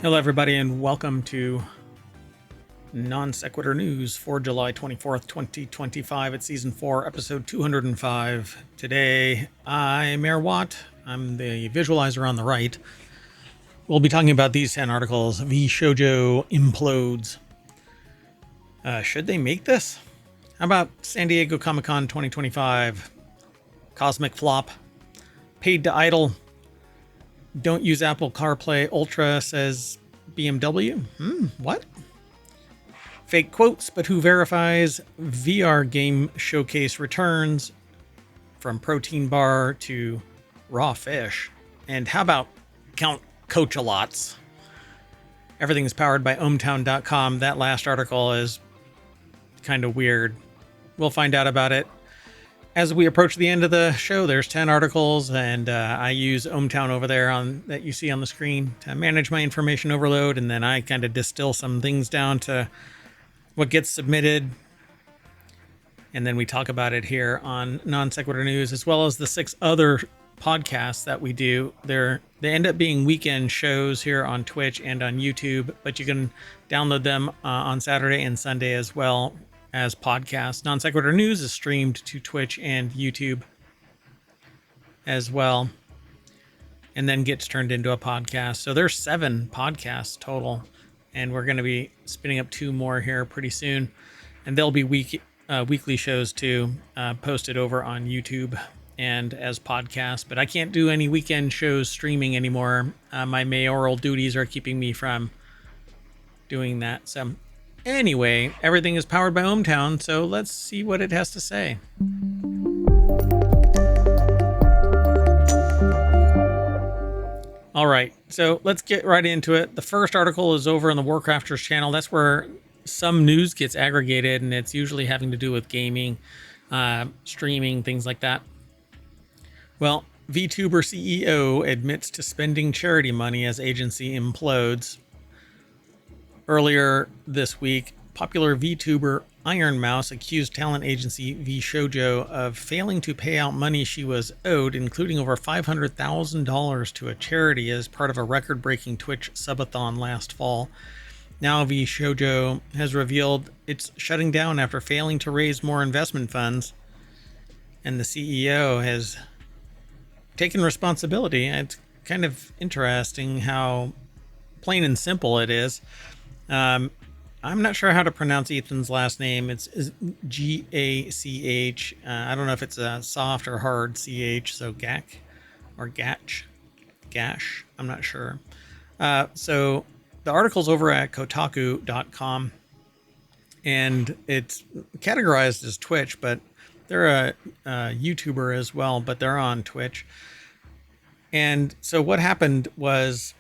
Hello, everybody, and welcome to Non Sequitur News for July 24th, 2025. It's Season 4, Episode 205. Today, I'm MayorWatt. I'm the visualizer on the right. We'll be talking about these 10 articles. VShojo Implodes. Should they make this? How about San Diego ComicCon 2025? Cosmc Flop. Paid to idle. Don't use Apple Carplay Ultra, says BMW. What? Fake quotes, but who verifies? VR game showcase returns from protein bar to raw fish. And how about Count Coach-a-lots? Everything is powered by ohmTown.com. That last article is kind of weird. We'll find out about it. As we approach the end of the show, there's 10 articles, and I use ohmTown over there that you see on the screen to manage my information overload, and then I kind of distill some things down to what gets submitted, and then we talk about it here on Non Sequitur News, as well as the 6 other podcasts that we do. They end up being weekend shows here on Twitch and on YouTube, but you can download them on Saturday and Sunday as well as podcasts. Non Sequitur News is streamed to Twitch and YouTube as well, and then gets turned into a podcast. So there's 7 podcasts total, and we're going to be spinning up 2 more here pretty soon, and they'll be weekly shows too, posted over on YouTube and as podcasts. But I can't do any weekend shows streaming anymore. My mayoral duties are keeping me from doing that. So anyway, everything is powered by ohmTown, so let's see what it has to say. All right, so let's get right into it. The first article is over on the WarCrafters channel. That's where some news gets aggregated, and it's usually having to do with gaming, streaming, things like that. Well, VTuber CEO admits to spending charity money as agency implodes. Earlier this week, popular VTuber Iron Mouse accused talent agency VShojo of failing to pay out money she was owed, including over $500,000 to a charity as part of a record-breaking Twitch subathon last fall. Now VShojo has revealed it's shutting down after failing to raise more investment funds, and the CEO has taken responsibility. It's kind of interesting how plain and simple it is. I'm not sure how to pronounce Ethan's last name. It's Gach. I don't know if it's a soft or hard CH, so Gach or Gash. I'm not sure. So the article's over at Kotaku.com, and it's categorized as Twitch, but they're a YouTuber as well, but they're on Twitch. And so what happened was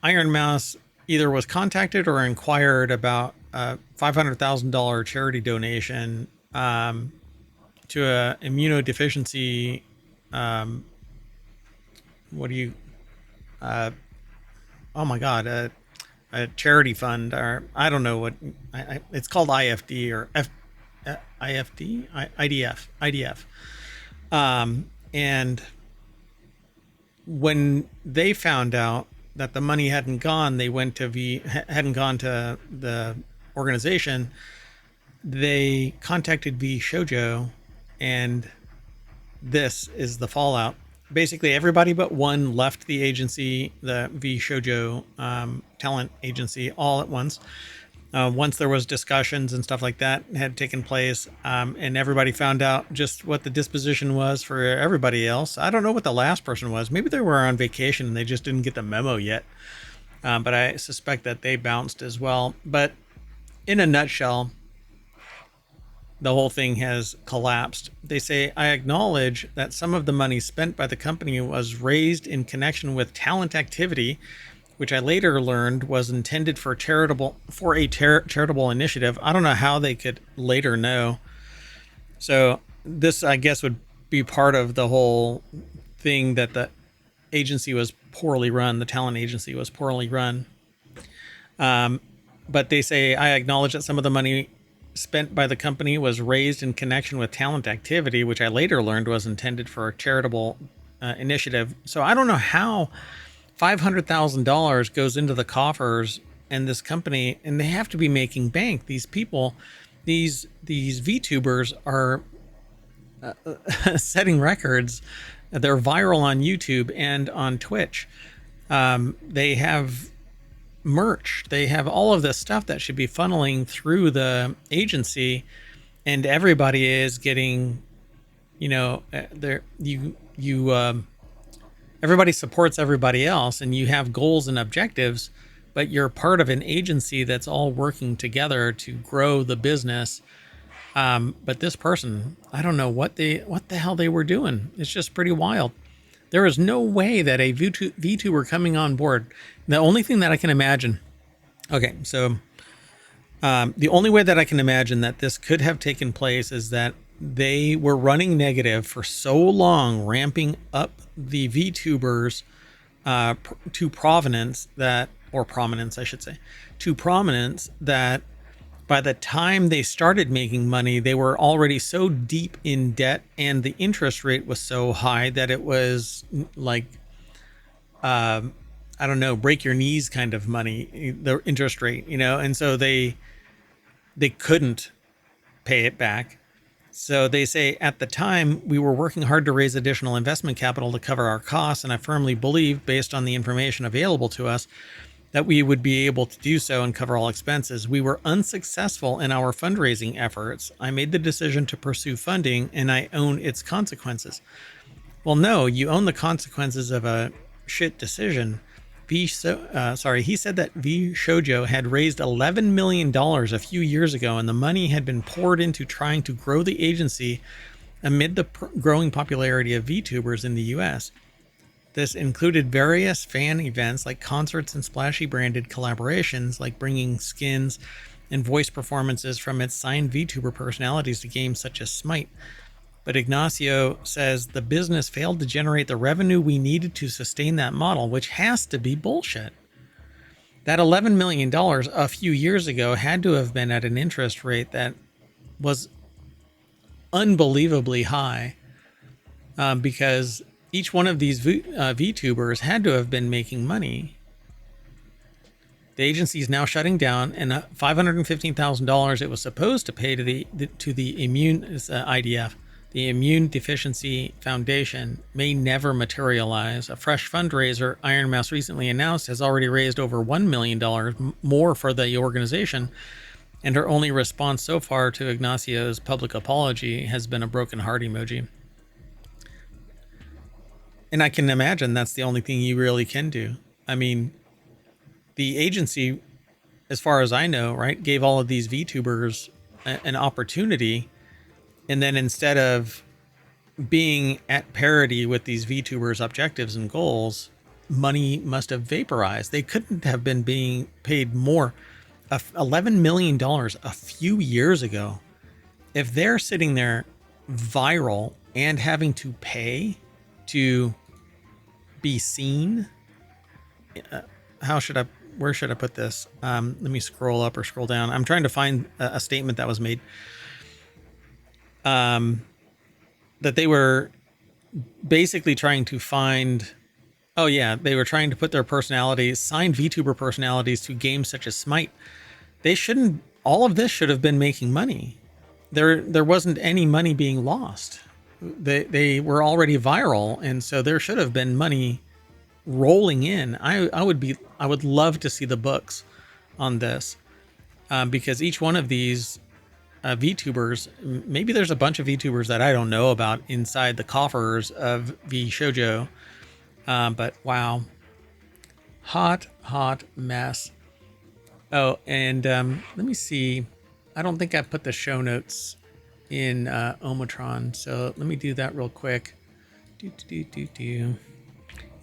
Iron Mouse either was contacted or inquired about a $500,000 charity donation to a immunodeficiency. A charity fund, or I don't know what it's called, IFD or IDF. And when they found out that the money hadn't gone to the organization, they contacted VShojo, and this is the fallout. Basically, everybody but one left the agency, the VShojo talent agency, all at once. Once there was discussions and stuff like that had taken place, and everybody found out just what the disposition was for everybody else. I don't know what the last person was. Maybe they were on vacation and they just didn't get the memo yet. But I suspect that they bounced as well. But in a nutshell, the whole thing has collapsed. They say, I acknowledge that some of the money spent by the company was raised in connection with talent activity, which I later learned was intended for a charitable initiative. I don't know how they could later know. So this, I guess, would be part of the whole thing, that the agency was poorly run. The talent agency was poorly run. But they say, I acknowledge that some of the money spent by the company was raised in connection with talent activity, which I later learned was intended for a charitable initiative. So I don't know how $500,000 goes into the coffers, and this company, and they have to be making bank. These people, these VTubers are setting records. They're viral on YouTube and on Twitch. They have merch. They have all of this stuff that should be funneling through the agency, and everybody is getting, everybody supports everybody else, and you have goals and objectives, but you're part of an agency that's all working together to grow the business. But this person, I don't know what the hell they were doing. It's just pretty wild. There is no way that a VTuber coming on board. The only thing that I can imagine. Okay, so the only way that I can imagine that this could have taken place is that they were running negative for so long, ramping up the VTubers to prominence that by the time they started making money, they were already so deep in debt, and the interest rate was so high that it was like, I don't know, break your knees kind of money, the interest rate, and so they couldn't pay it back. So they say, at the time, we were working hard to raise additional investment capital to cover our costs, and I firmly believe, based on the information available to us, that we would be able to do so and cover all expenses. We were unsuccessful in our fundraising efforts. I made the decision to pursue funding, and I own its consequences. Well, no, you own the consequences of a shit decision. He said that VShojo had raised $11 million a few years ago, and the money had been poured into trying to grow the agency amid the growing popularity of VTubers in the US. This included various fan events like concerts and splashy branded collaborations, like bringing skins and voice performances from its signed VTuber personalities to games such as Smite. But Ignacio says the business failed to generate the revenue we needed to sustain that model, which has to be bullshit. That $11 million a few years ago had to have been at an interest rate that was unbelievably high, because each one of these VTubers had to have been making money. The agency is now shutting down, and $515,000 it was supposed to pay to the IDF, the Immune Deficiency Foundation, may never materialize. A fresh fundraiser Iron Mouse recently announced has already raised over $1 million more for the organization, and her only response so far to Ignacio's public apology has been a broken heart emoji. And I can imagine that's the only thing you really can do. I mean, the agency, as far as I know, right, gave all of these VTubers an opportunity, and then instead of being at parity with these VTubers' objectives and goals, money must have vaporized. They couldn't have been being paid more. $11 million a few years ago. If they're sitting there viral and having to pay to be seen, where should I put this? Let me scroll up or scroll down. I'm trying to find a statement that was made. That they were basically trying to find, they were trying to put their personalities, signed VTuber personalities, to games such as Smite. All of this should have been making money. There wasn't any money being lost. They were already viral, and so there should have been money rolling in. I would love to see the books on this, because each one of these VTubers, maybe there's a bunch of VTubers that I don't know about inside the coffers of VShojo, but wow, hot mess. Oh, and let me see. I don't think I put the show notes in ohmTown, so let me do that real quick.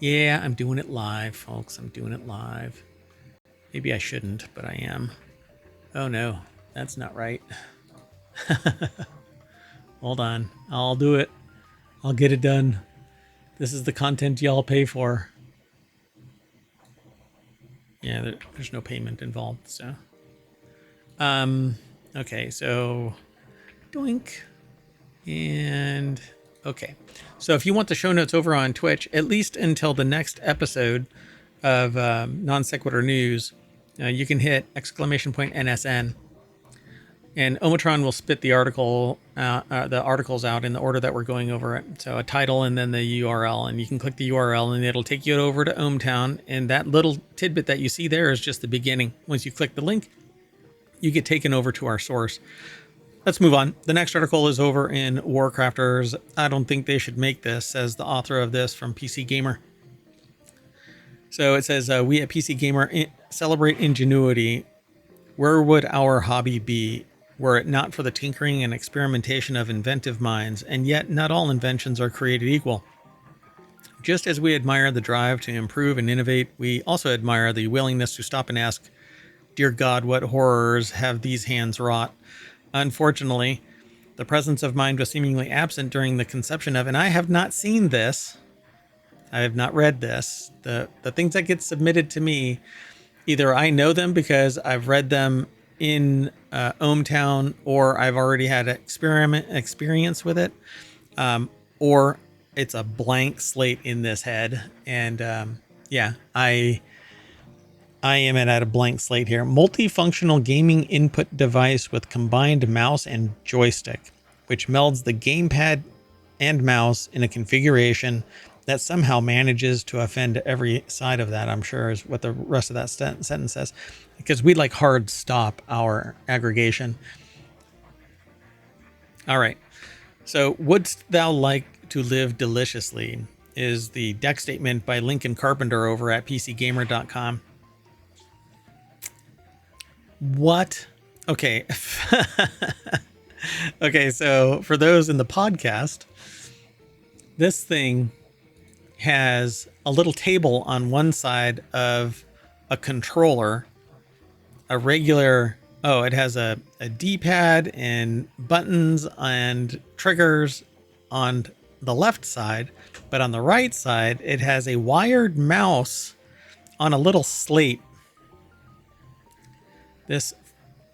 Yeah, I'm doing it live, folks. I'm doing it live. Maybe I shouldn't, but I am. Oh no, that's not right. Hold on, I'll do it. I'll get it done. This is the content y'all pay for. Yeah, there's no payment involved, so. Okay, so doink. And okay. So if you want the show notes over on Twitch, at least until the next episode, of Non Sequitur News, you can hit !NSN, and ohmTown will spit the articles out in the order that we're going over it. So a title and then the URL, and you can click the URL and it'll take you over to ohmTown. And that little tidbit that you see there is just the beginning. Once you click the link, you get taken over to our source. Let's move on. The next article is over in WarCrafters. I don't think they should make this, says the author of this from PC Gamer. So it says, we at PC Gamer celebrate ingenuity. Where would our hobby be were it not for the tinkering and experimentation of inventive minds? And yet not all inventions are created equal. Just as we admire the drive to improve and innovate, we also admire the willingness to stop and ask, dear God, what horrors have these hands wrought? Unfortunately, the presence of mind was seemingly absent during the conception of, and I have not seen this. I have not read this. The things that get submitted to me, either I know them because I've read them in ohmTown, or I've already had experience with it, or it's a blank slate in this head. And yeah, I am at a blank slate here. Multifunctional gaming input device with combined mouse and joystick, which melds the gamepad and mouse in a configuration that somehow manages to offend every side of that, I'm sure, is what the rest of that sentence says. Because we like hard stop our aggregation. All right. So, wouldst thou like to live deliciously is the deck statement by Lincoln Carpenter over at PCGamer.com. What? Okay. Okay, so for those in the podcast, this thing has a little table on one side of a controller, a regular, it has a D-pad and buttons and triggers on the left side, but on the right side, it has a wired mouse on a little slate. This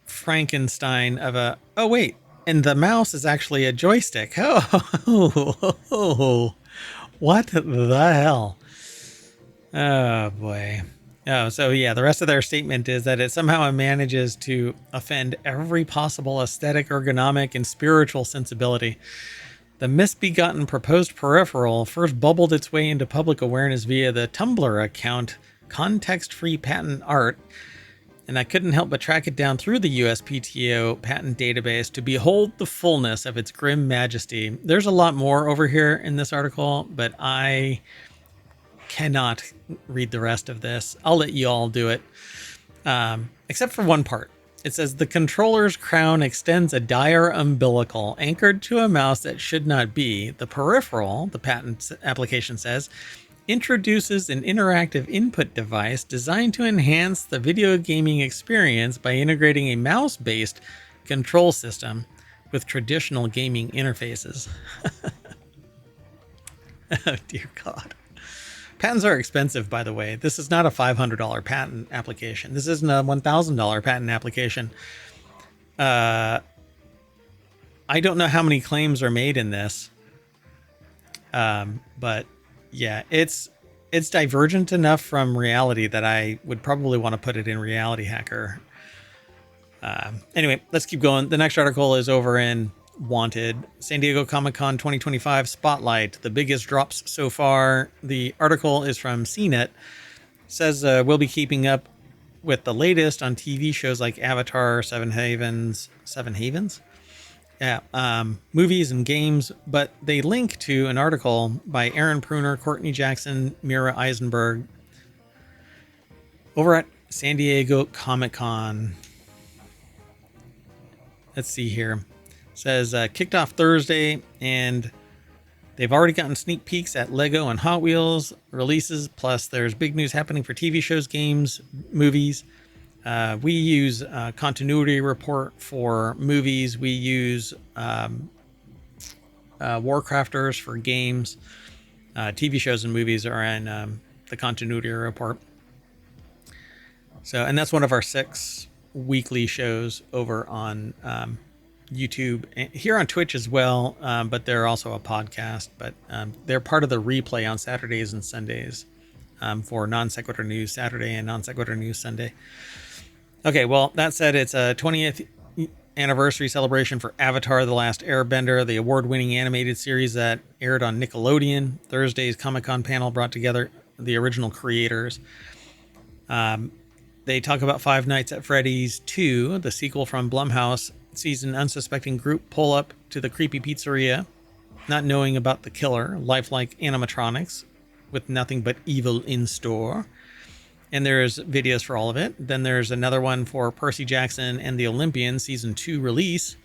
Frankenstein of a, and the mouse is actually a joystick. What the hell? Oh boy. Oh, so yeah, the rest of their statement is that it somehow manages to offend every possible aesthetic, ergonomic, and spiritual sensibility. The misbegotten proposed peripheral first bubbled its way into public awareness via the Tumblr account Context-Free Patent Art, and I couldn't help but track it down through the USPTO patent database to behold the fullness of its grim majesty. There's a lot more over here in this article, but I cannot read the rest of this. I'll let you all do it, except for one part. It says, the controller's crown extends a dire umbilical anchored to a mouse that should not be. The peripheral, the patent application says, introduces an interactive input device designed to enhance the video gaming experience by integrating a mouse-based control system with traditional gaming interfaces. Oh, dear God. Patents are expensive, by the way. This is not a $500 patent application. This isn't a $1,000 patent application. I don't know how many claims are made in this. But yeah, it's divergent enough from reality that I would probably want to put it in RealityHacker. Anyway, let's keep going. The next article is over in Wanted. San Diego Comic-Con 2025 Spotlight, the biggest drops so far. The article is from CNET. It says we'll be keeping up with the latest on TV shows like Avatar, Seven Havens? Yeah, movies and games, but they link to an article by Aaron Pruner, Courtney Jackson, Mira Eisenberg over at San Diego Comic-Con. Let's see here. It says kicked off Thursday, and they've already gotten sneak peeks at Lego and Hot Wheels releases, plus there's big news happening for TV shows, games, movies. We use Continuity Report for movies. We use WarCrafters for games. TV shows and movies are in the Continuity Report. So, and that's one of our 6 weekly shows over on YouTube, and here on Twitch as well. But they're also a podcast, but they're part of the replay on Saturdays and Sundays for Non Sequitur News Saturday and Non Sequitur News Sunday. Okay, well, that said, it's a 20th anniversary celebration for Avatar: The Last Airbender, the award-winning animated series that aired on Nickelodeon. Thursday's ComicCon panel brought together the original creators. They talk about Five Nights at Freddy's 2, the sequel from Blumhouse, sees an unsuspecting group pull up to the creepy pizzeria, not knowing about the killer, lifelike animatronics with nothing but evil in store. And there's videos for all of it. Then there's another one for Percy Jackson and the Olympian season 2 release.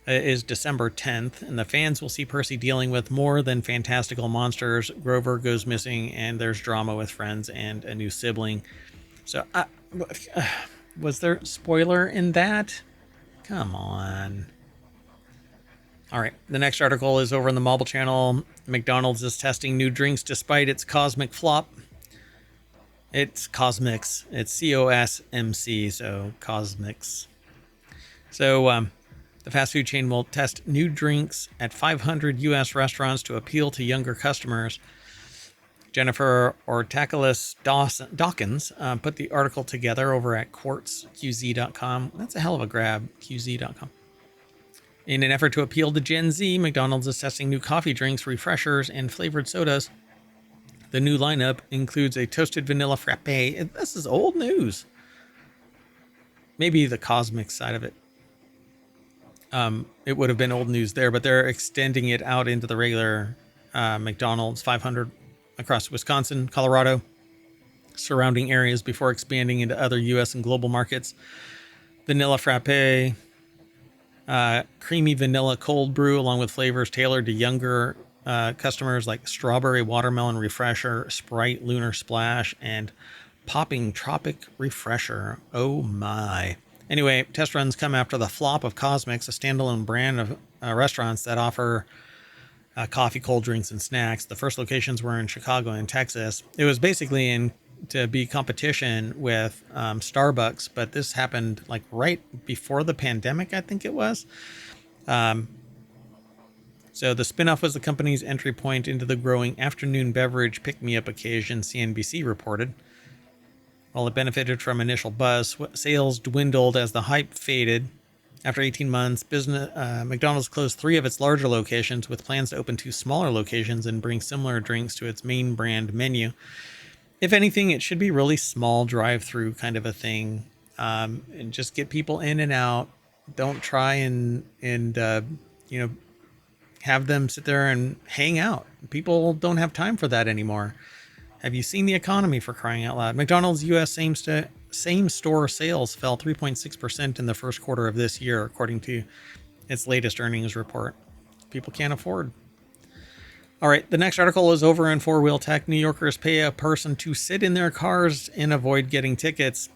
Is December 10th, and the fans will see Percy dealing with more than fantastical monsters. Grover goes missing, and there's drama with friends and a new sibling. So, was there spoiler in that? Come on. All right, the next article is over in the Mobile Channel. McDonald's is testing new drinks despite its Cosmc Flop. It's Cosmcs. It's COSMC, so Cosmcs. So, the fast food chain will test new drinks at 500 U.S. restaurants to appeal to younger customers. Jennifer Ortakulis Dawkins put the article together over at quartzqz.com. That's a hell of a grab, qz.com. In an effort to appeal to Gen Z, McDonald's is testing new coffee drinks, refreshers, and flavored sodas. The new lineup includes a toasted vanilla frappe. This is old news. Maybe the Cosmic side of it. It would have been old news there, but they're extending it out into the regular McDonald's 500 across Wisconsin, Colorado, surrounding areas before expanding into other U.S. and global markets. Vanilla frappe, creamy vanilla cold brew, along with flavors tailored to younger customers like strawberry watermelon refresher, Sprite lunar splash, and popping tropic refresher. Oh my. Anyway, test runs come after the flop of Cosmcs, a standalone brand of restaurants that offer coffee, cold drinks, and snacks. The first locations were in Chicago and Texas. It was basically to be competition with Starbucks, but this happened like right before the pandemic, I think it was. So the spinoff was the company's entry point into the growing afternoon beverage pick-me-up occasion, CNBC reported. While it benefited from initial buzz, sales dwindled as the hype faded. After 18 months, McDonald's closed 3 of its larger locations with plans to open 2 smaller locations and bring similar drinks to its main brand menu. If anything, it should be really small drive-through kind of a thing, and just get people in and out. Don't try and have them sit there and hang out. People don't have time for that anymore. Have you seen the economy, for crying out loud? McDonald's U.S. same-store sales fell 3.6% in the first quarter of this year, according to its latest earnings report. People can't afford. All right, the next article is over in FourWheelTech. New Yorkers pay a person to sit in their cars and avoid getting tickets.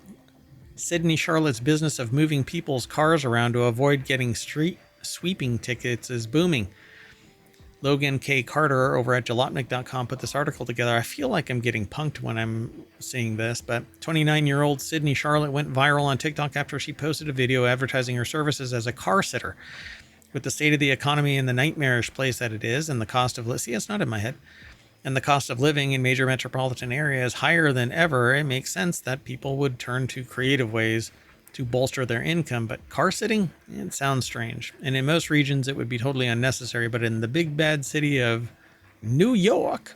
Sydney Charlotte's business of moving people's cars around to avoid getting street sweeping tickets is booming. Logan K. Carter over at Jalopnik.com put this article together. I feel like I'm getting punked when I'm seeing this, but 29-year-old Sydney Charlotte went viral on TikTok after she posted a video advertising her services as a car sitter. With the state of the economy and the nightmarish place that it is, and the cost of it's not in my head, and the cost of living in major metropolitan areas higher than ever, it makes sense that people would turn to creative ways to bolster their income. But car sitting, it sounds strange. And in most regions, it would be totally unnecessary. But in the big bad city of New York,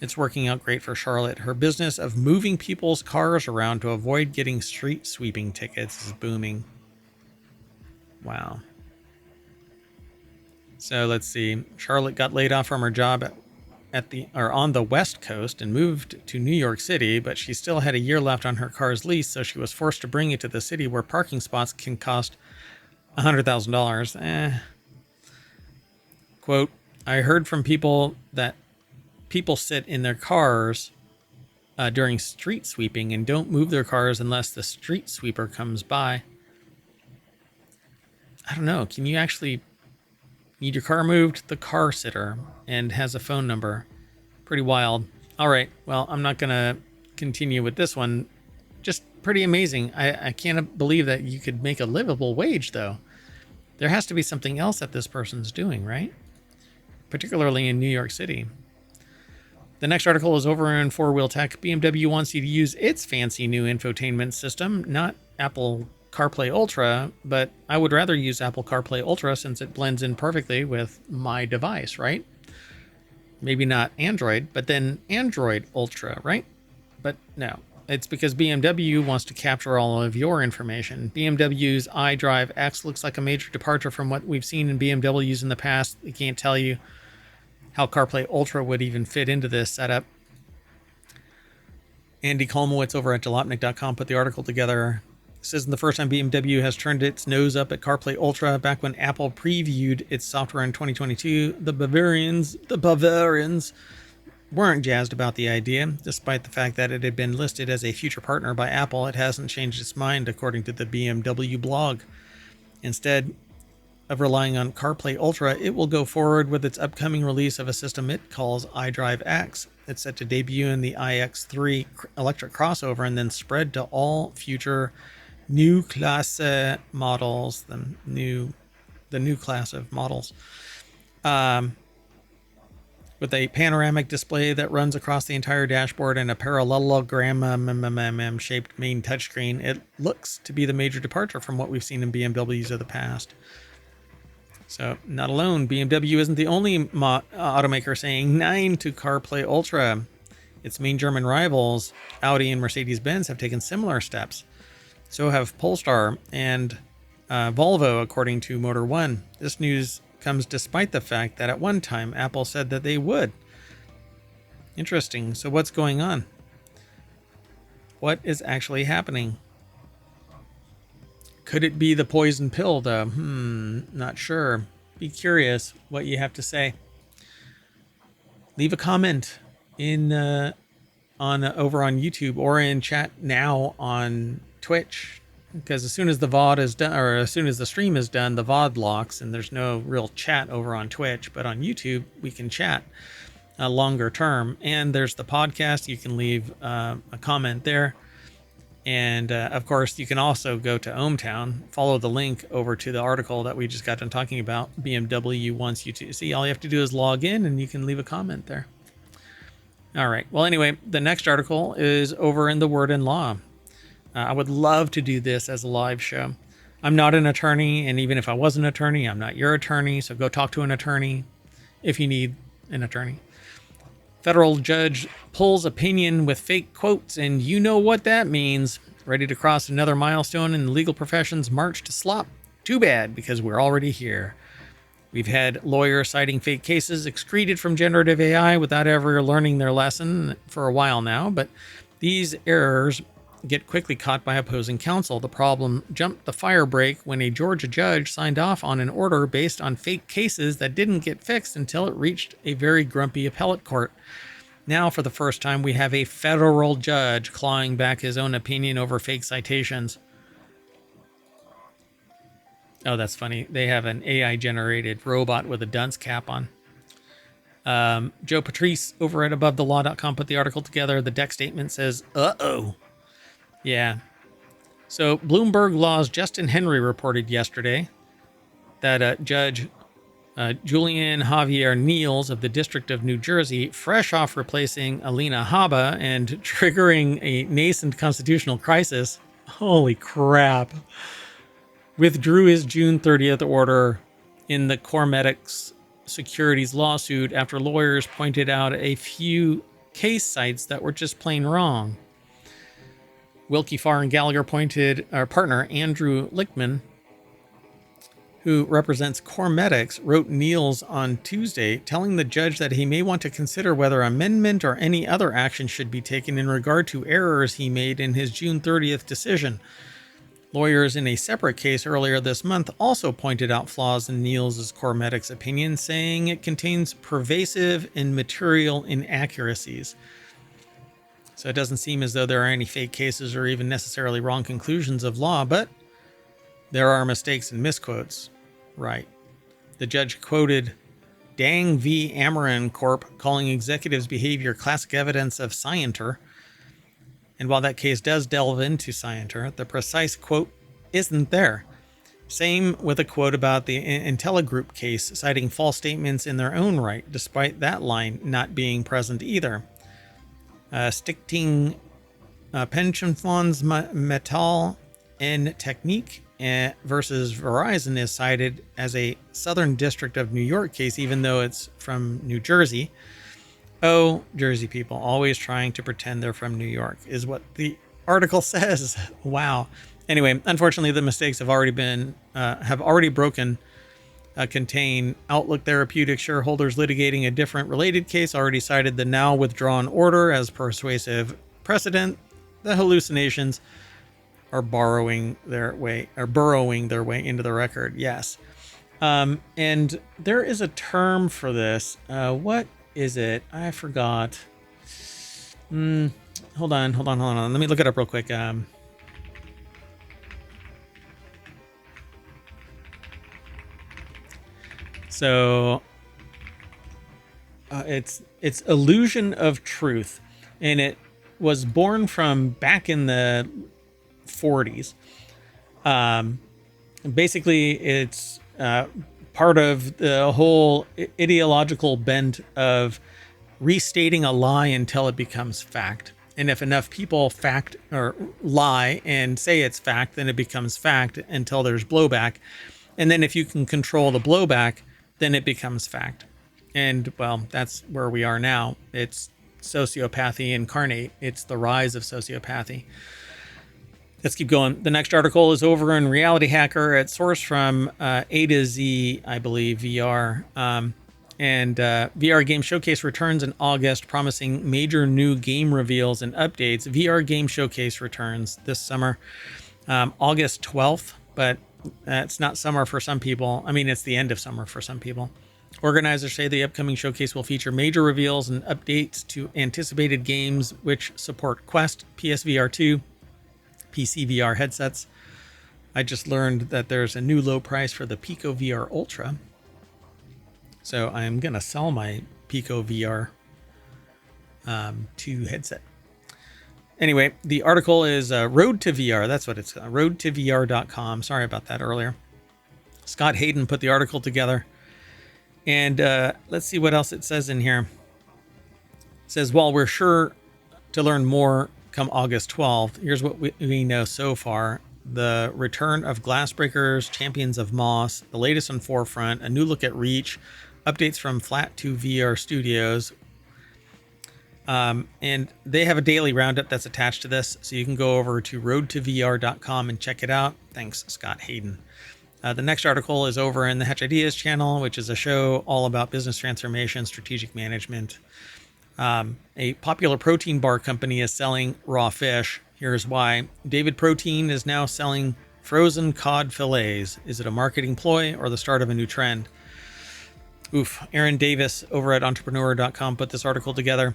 it's working out great for Charlotte. Her business of moving people's cars around to avoid getting street sweeping tickets is booming. Wow. So let's see. Charlotte got laid off from her job on the West Coast and moved to New York City, but she still had a year left on her car's lease, so she was forced to bring it to the city where parking spots can cost $100,000. Quote, I heard from people that people sit in their cars during street sweeping and don't move their cars unless the street sweeper comes by. I don't know. Can you actually need your car moved? The car sitter and has a phone number. Pretty wild. All right. Well, I'm not going to continue with this one. Just pretty amazing. I can't believe that you could make a livable wage, though. There has to be something else that this person's doing, right? Particularly in New York City. The next article is over in FourWheelTech. BMW wants you to use its fancy new infotainment system, not Apple CarPlay Ultra, but I would rather use Apple CarPlay Ultra since it blends in perfectly with my device, right? Maybe not Android, but then Android Ultra, right? But no, it's because BMW wants to capture all of your information. BMW's iDrive X looks like a major departure from what we've seen in BMWs in the past. I can't tell you how CarPlay Ultra would even fit into this setup. Andy Kolmowitz over at Jalopnik.com put the article together. This isn't the first time BMW has turned its nose up at CarPlay Ultra. Back when Apple previewed its software in 2022, the Bavarians weren't jazzed about the idea. Despite the fact that it had been listed as a future partner by Apple, it hasn't changed its mind, according to the BMW blog. Instead of relying on CarPlay Ultra, it will go forward with its upcoming release of a system it calls iDrive X. It's set to debut in the iX3 electric crossover and then spread to all future new class models, the new class of models, with a panoramic display that runs across the entire dashboard and a parallelogram shaped main touchscreen. It looks to be the major departure from what we've seen in BMWs of the past. So, not alone, BMW isn't the only automaker saying 9 to CarPlay Ultra. Its main German rivals, Audi and Mercedes-Benz, have taken similar steps. So have Polestar and Volvo, according to Motor One. This news comes despite the fact that at one time Apple said that they would. Interesting. So what's going on? What is actually happening? Could it be the poison pill, though? Not sure. Be curious what you have to say. Leave a comment in over on YouTube or in chat now on Twitch, because as soon as the VOD is done, or as soon as the stream is done, the VOD locks and there's no real chat over on Twitch. But on YouTube, we can chat longer term. And there's the podcast. You can leave a comment there. And of course, you can also go to ohmTown, follow the link over to the article that we just got done talking about. BMW wants you to see. All you have to do is log in and you can leave a comment there. All right. Well, anyway, the next article is over in the Word and Law. I would love to do this as a live show. I'm not an attorney, and even if I was an attorney, I'm not your attorney, so go talk to an attorney if you need an attorney. Federal judge pulls opinion with fake quotes, and you know what that means. Ready to cross another milestone in the legal profession's march to slop? Too bad, because we're already here. We've had lawyers citing fake cases excreted from generative AI without ever learning their lesson for a while now, but these errors get quickly caught by opposing counsel. The problem jumped the fire break when a Georgia judge signed off on an order based on fake cases that didn't get fixed until it reached a very grumpy appellate court. Now, for the first time, we have a federal judge clawing back his own opinion over fake citations. Oh, that's funny. They have an AI-generated robot with a dunce cap on. Joe Patrice over at AboveTheLaw.com put the article together. The deck statement says, uh-oh. Yeah. So Bloomberg Law's Justin Henry reported yesterday that Judge Julian Javier Niels of the District of New Jersey, fresh off replacing Alina Habba and triggering a nascent constitutional crisis, holy crap, withdrew his June 30th order in the Cosmc securities lawsuit after lawyers pointed out a few case sites that were just plain wrong. Wilkie Farr and Gallagher partner Andrew Lichtman, who represents Cosmc, wrote Niels on Tuesday, telling the judge that he may want to consider whether amendment or any other action should be taken in regard to errors he made in his June 30th decision. Lawyers in a separate case earlier this month also pointed out flaws in Niels' Cosmc's opinion, saying it contains pervasive and material inaccuracies. So it doesn't seem as though there are any fake cases or even necessarily wrong conclusions of law, but there are mistakes and misquotes. Right. The judge quoted Dang v. Amarin Corp. Calling executives' behavior classic evidence of scienter. And while that case does delve into scienter, the precise quote isn't there. Same with a quote about the IntelliGroup case, citing false statements in their own right, despite that line not being present either. Stichting Pension Funds Metal and Technique versus Verizon is cited as a Southern District of New York case, even though it's from New Jersey. Oh, Jersey people, always trying to pretend they're from New York, is what the article says. Wow. Anyway, unfortunately, the mistakes have already broken contain Outlook Therapeutics shareholders litigating a different related case already cited the now withdrawn order as persuasive precedent. The hallucinations are burrowing their way into the record. Yes. And there is a term for this. What is it? I forgot. Hold on. Let me look it up real quick. So it's illusion of truth, and it was born from back in the 40s. Basically, it's part of the whole ideological bent of restating a lie until it becomes fact. And if enough people fact or lie and say it's fact, then it becomes fact until there's blowback. And then if you can control the blowback, then it becomes fact. And well, that's where we are now. It's sociopathy incarnate. It's the rise of sociopathy. Let's keep going. The next article is over in RealityHacker. It's sourced from A to Z, I believe, VR. And VR Game Showcase returns in August, promising major new game reveals and updates. VR Game Showcase returns this summer, August 12th, but it's not summer for some people. I mean, it's the end of summer for some people. Organizers say the upcoming showcase will feature major reveals and updates to anticipated games which support Quest, PSVR 2, PC VR headsets. I just learned that there's a new low price for the Pico VR Ultra. So I'm going to sell my Pico VR 2 headset. Anyway, the article is Road to VR. That's what it's called. RoadToVR.com. Sorry about that earlier. Scott Hayden put the article together. And let's see what else it says in here. It says, while we're sure to learn more come August 12th, here's what we know so far. The return of Glassbreakers, Champions of Moss, the latest on Forefront, a new look at Reach, updates from Flat 2 VR Studios. And they have a daily roundup that's attached to this, so you can go over to roadtovr.com and check it out. Thanks, Scott Hayden. The next article is over in the Hatch Ideas channel, which is a show all about business transformation, strategic management. A popular protein bar company is selling raw fish. Here's why. David Protein is now selling frozen cod fillets. Is it a marketing ploy or the start of a new trend? Oof. Aaron Davis over at entrepreneur.com put this article together.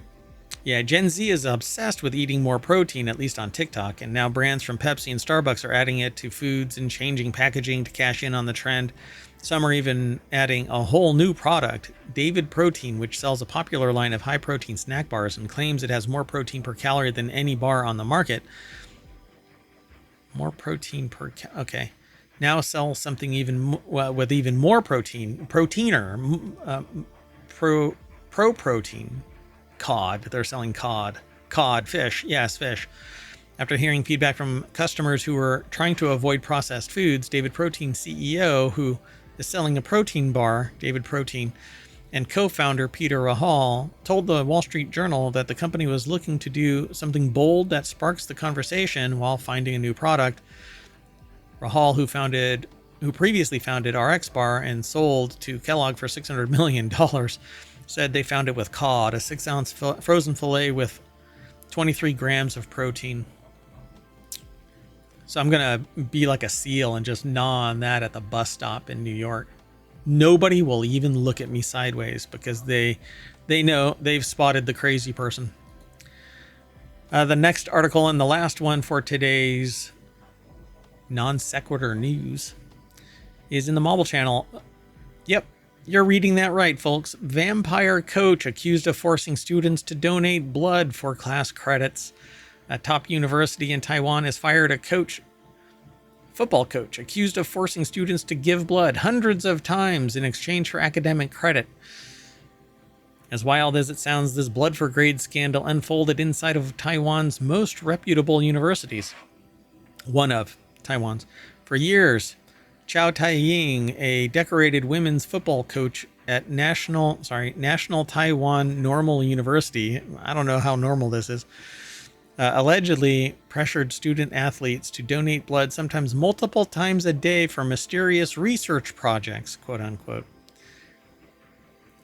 Yeah, Gen Z is obsessed with eating more protein, at least on TikTok, and now brands from Pepsi and Starbucks are adding it to foods and changing packaging to cash in on the trend. Some are even adding a whole new product, David Protein, which sells a popular line of high-protein snack bars and claims it has more protein per calorie than any bar on the market. More protein per okay. Now sell something even with even more protein, pro protein. Cod. They're selling cod. Fish. Yes, fish. After hearing feedback from customers who were trying to avoid processed foods, David Protein CEO, who is selling a protein bar, David Protein, and co-founder Peter Rahal, told the Wall Street Journal that the company was looking to do something bold that sparks the conversation while finding a new product. Rahal, who previously founded RX Bar and sold to Kellogg for $600 million, said they found it with cod, a 6-ounce frozen fillet with 23 grams of protein. So I'm going to be like a seal and just gnaw on that at the bus stop in New York. Nobody will even look at me sideways because they know they've spotted the crazy person. The next article and the last one for today's Non Sequitur news is in the Mobile Channel. Yep. You're reading that right, folks. Vampire coach accused of forcing students to donate blood for class credits. A top university in Taiwan has fired a football coach, accused of forcing students to give blood hundreds of times in exchange for academic credit. As wild as it sounds, this blood for grades scandal unfolded inside of Taiwan's most reputable universities. One of Taiwan's. For years, Chow Tai-ying, a decorated women's football coach at National Taiwan Normal University, I don't know how normal this is, allegedly pressured student athletes to donate blood sometimes multiple times a day for mysterious research projects, quote unquote.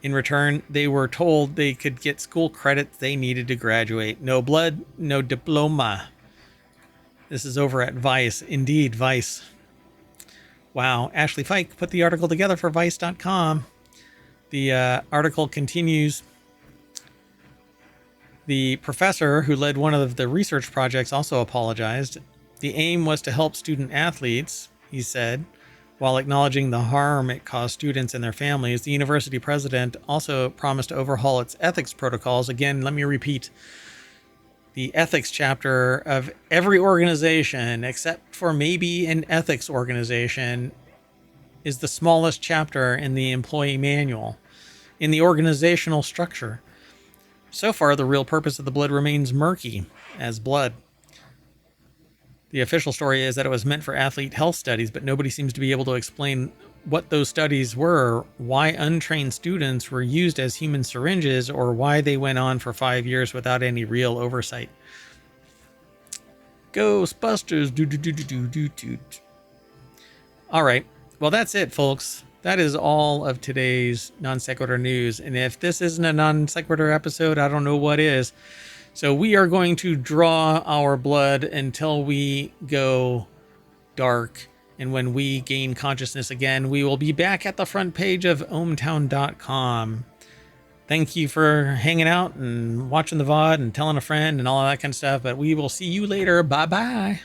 In return, they were told they could get school credits they needed to graduate. No blood, no diploma. This is over at Vice. Indeed, Vice. Wow. Ashley Fike put the article together for Vice.com. The article continues. The professor who led one of the research projects also apologized. The aim was to help student athletes, he said, while acknowledging the harm it caused students and their families. The university president also promised to overhaul its ethics protocols. Again, let me repeat. The ethics chapter of every organization, except for maybe an ethics organization, is the smallest chapter in the employee manual, in the organizational structure. So far, the real purpose of the blood remains murky as blood. The official story is that it was meant for athlete health studies, but nobody seems to be able to explain what those studies were, why untrained students were used as human syringes, or why they went on for 5 years without any real oversight. Ghostbusters. All right. Well, that's it, folks. That is all of today's Non Sequitur news. And if this isn't a Non Sequitur episode, I don't know what is. So we are going to draw our blood until we go dark. And when we gain consciousness again, we will be back at the front page of ohmTown.com. Thank you for hanging out and watching the VOD and telling a friend and all of that kind of stuff. But we will see you later. Bye-bye.